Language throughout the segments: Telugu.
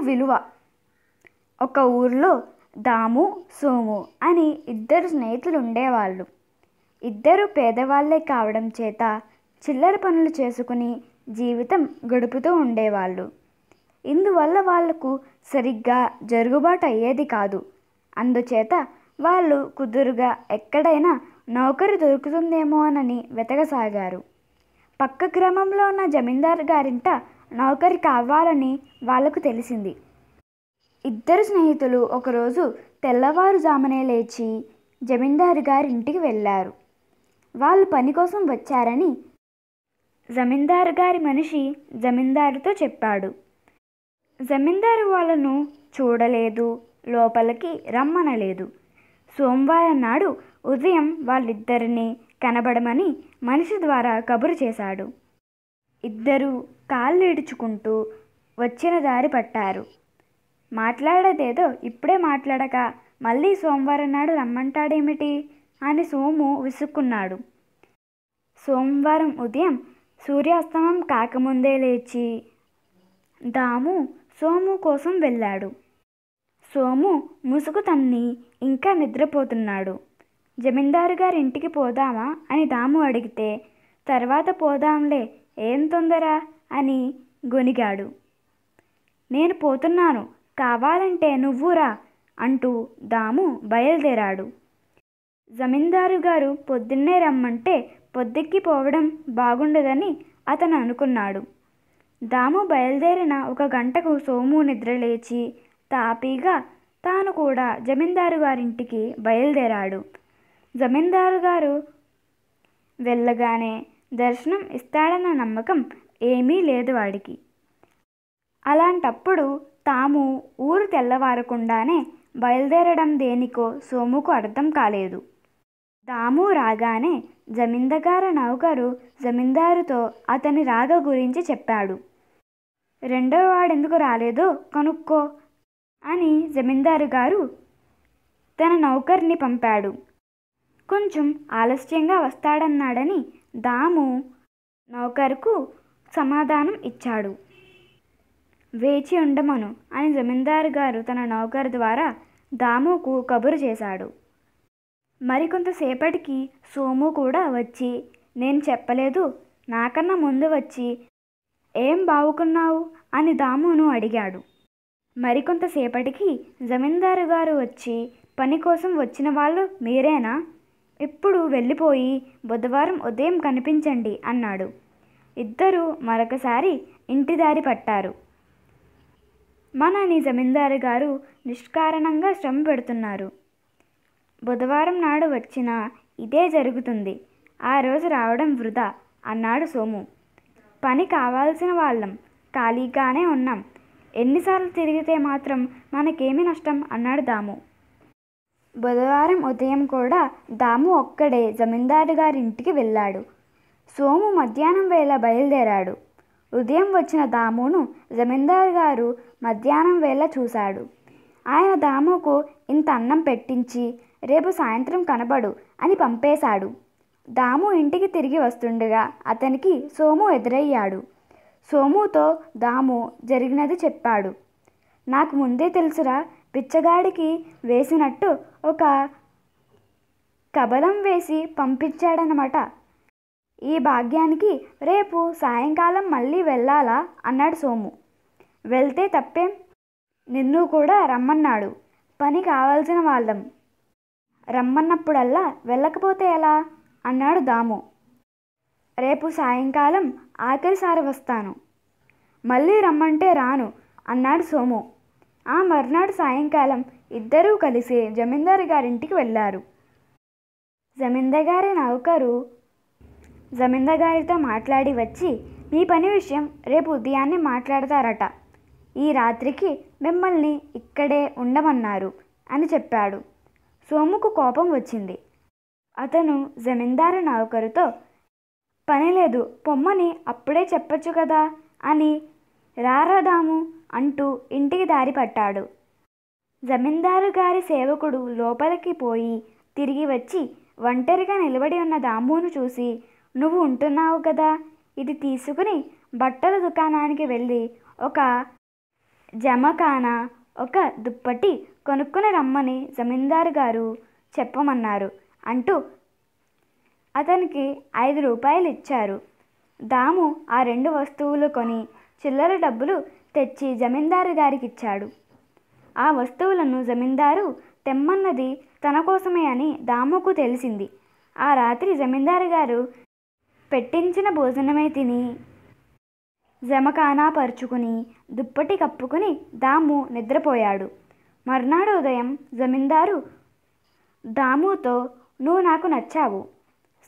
విలువ. ఒక ఊర్లో దాము, సోము అని ఇద్దరు స్నేహితులు ఉండేవాళ్ళు. ఇద్దరు పేదవాళ్లే కావడం చేత చిల్లర పనులు చేసుకుని జీవితం గడుపుతూ ఉండేవాళ్ళు. ఇందువల్ల వాళ్లకు సరిగ్గా జరుగుబాటు అయ్యేది కాదు. అందుచేత వాళ్ళు కుదురుగా ఎక్కడైనా నౌకరి దొరుకుతుందేమోనని వెతకసాగారు. పక్క గ్రామంలో ఉన్న జమీందారు గారింట నౌకరి కావాలని వాళ్లకు తెలిసింది. ఇద్దరు స్నేహితులు ఒకరోజు తెల్లవారుజామునే లేచి జమీందారు గారింటికి వెళ్ళారు. వాళ్ళు పని కోసం వచ్చారని జమీందారు గారి మనిషి జమీందారుతో చెప్పాడు. జమీందారు వాళ్ళను చూడలేదు, లోపలికి రమ్మనలేదు. సోమవారం నాడు ఉదయం వాళ్ళిద్దరినీ కనబడమని మనిషి ద్వారా కబురు చేశాడు. ఇద్దరూ కాళ్ళు ఈడ్చుకుంటూ వచ్చిన దారి పట్టారు. మాట్లాడేదేదో ఇప్పుడే మాట్లాడక మళ్ళీ సోమవారం నాడు రమ్మంటాడేమిటి అని సోము విసుక్కున్నాడు. సోమవారం ఉదయం సూర్యాస్తమం కాకముందే లేచి దాము సోము కోసం వెళ్ళాడు. సోము ముసుగు తన్ని ఇంకా నిద్రపోతున్నాడు. జమీందారు గారి ఇంటికి పోదామా అని దాము అడిగితే, తర్వాత పోదాంలే, ఏం తొందర అని గొనిగాడు. నేను పోతున్నాను, కావాలంటే నువ్వురా అంటూ దాము బయలుదేరాడు. జమీందారు గారు పొద్దున్నే రమ్మంటే పొద్దెక్కి పోవడం బాగుండదని అతను అనుకున్నాడు. దాము బయలుదేరిన 1 గంటకు సోము నిద్రలేచి తాపీగా తాను కూడా జమీందారు గారింటికి బయలుదేరాడు. జమీందారు గారు వెళ్ళగానే దర్శనం ఇస్తాడన్న నమ్మకం ఏమీ లేదు వాడికి. అలాంటప్పుడు తాము ఊరు తెల్లవారకుండానే బయలుదేరడం దేనికో సోముకు అర్థం కాలేదు. దాము రాగానే జమీందారు నౌకరు జమీందారుతో అతని రాక గురించి చెప్పాడు. రెండో వాడెందుకు రాలేదో కనుక్కో అని జమీందారు గారు తన నౌకర్ని పంపాడు. కొంచెం ఆలస్యంగా వస్తాడన్నాడని దాము నౌకరుకు సమాధానం ఇచ్చాడు. వేచి ఉండమను అని జమీందారు గారు తన నౌకరు ద్వారా దాముకు కబురు చేశాడు. మరికొంతసేపటికి సోము కూడా వచ్చి, నేను చెప్పలేదు, నాకన్నా ముందు వచ్చి ఏం బావుకున్నావు అని దామును అడిగాడు. మరికొంతసేపటికి జమీందారు గారు వచ్చి, పని కోసం వచ్చిన వాళ్ళు మీరేనా? ఇప్పుడు వెళ్ళిపోయి బుధవారం ఉదయం కనిపించండి అన్నాడు. ఇద్దరూ మరొకసారి ఇంటి దారి పట్టారు. మనని జమీందారు గారు నిష్కారణంగా శ్రమ పెడుతున్నారు. బుధవారం నాడు వచ్చినా ఇదే జరుగుతుంది. ఆ రోజు రావడం వృధా అన్నాడు సోము. పని కావాల్సిన వాళ్ళం, ఖాళీగానే ఉన్నాం, ఎన్నిసార్లు తిరిగితే మాత్రం మనకేమి నష్టం అన్నాడు దాము. బుధవారం ఉదయం కూడా దాము ఒక్కడే జమీందారు గారింటికి వెళ్ళాడు. సోము మధ్యాహ్నం వేళ బయలుదేరాడు. ఉదయం వచ్చిన దామును జమీందారు గారు మధ్యాహ్నం వేళ చూశాడు. ఆయన దాముకు ఇంత అన్నం పెట్టించి రేపు సాయంత్రం కనబడు అని పంపేశాడు. దాము ఇంటికి తిరిగి వస్తుండగా అతనికి సోము ఎదురయ్యాడు. సోముతో దాము జరిగినది చెప్పాడు. నాకు ముందే తెలుసురా, పిచ్చగాడికి వేసినట్టు ఒక కబలం వేసి పంపించాడనమాట. ఈ భాగ్యానికి రేపు సాయంకాలం మళ్ళీ వెళ్ళాలా అన్నాడు సోము. వెళ్తే తప్పేం, నిన్ను కూడా రమ్మన్నాడు, పని కావాల్సిన వాళ్ళం, రమ్మన్నప్పుడల్లా వెళ్ళకపోతే ఎలా అన్నాడు దాము. రేపు సాయంకాలం ఆఖరిసారి వస్తాను, మళ్ళీ రమ్మంటే రాను అన్నాడు సోము. ఆ మర్నాడు సాయంకాలం ఇద్దరూ కలిసి జమీందారు గారింటికి వెళ్ళారు. జమీందారు గారి నౌకరు జమీందారుగారితో మాట్లాడి వచ్చి, మీ పని విషయం రేపు ఉదయాన్నే మాట్లాడతారట, ఈ రాత్రికి మిమ్మల్ని ఇక్కడే ఉండమన్నారు అని చెప్పాడు. సోముకు కోపం వచ్చింది. అతను జమీందారు నౌకరుతో, పని లేదు పొమ్మని అప్పుడే చెప్పచ్చు కదా అని రారదాము అంటూ ఇంటికి దారి పట్టాడు. జమీందారు గారి సేవకుడు లోపలికి పోయి తిరిగి వచ్చి ఒంటరిగా నిలబడి ఉన్న దామును చూసి, నువ్వు ఉంటున్నావు కదా, ఇది తీసుకుని బట్టల దుకాణానికి వెళ్ళి ఒక జమఖానా ఒక దుప్పటి కొనుక్కుని రమ్మని జమీందారు గారు చెప్పమన్నారు అంటూ అతనికి 5 రూపాయలు ఇచ్చారు. దాము ఆ 2 వస్తువులు కొని చిల్లర డబ్బులు తెచ్చి జమీందారు గారికి ఇచ్చాడు. ఆ వస్తువులను జమీందారు తెమ్మన్నది తన కోసమే అని దాముకు తెలిసింది. ఆ రాత్రి జమీందారు గారు పెట్టించిన భోజనమే తిని జమఖానా పరుచుకుని దుప్పటి కప్పుకుని దాము నిద్రపోయాడు. మర్నాడు ఉదయం జమీందారు దాముతో, నువ్వు నాకు నచ్చావు.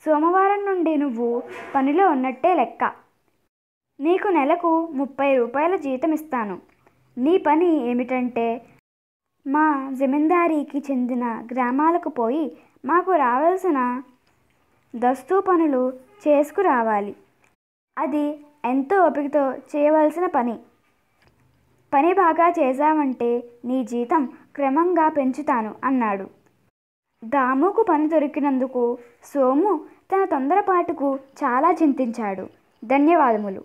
సోమవారం నుండి నువ్వు పనిలో ఉన్నట్టే లెక్క. నీకు నెలకు 30 రూపాయల జీతం ఇస్తాను. నీ పని ఏమిటంటే మా జమీందారీకి చెందిన గ్రామాలకు పోయి మాకు రావాల్సిన దస్తూ పనులు చేసుకురావాలి. అది ఎంతో ఓపికతో చేయవలసిన పని. పని బాగా చేశావంటే నీ జీతం క్రమంగా పెంచుతాను అన్నాడు. దాముకు పని దొరికినందుకు సోము తన తొందరపాటుకు చాలా చింతించాడు. ధన్యవాదములు.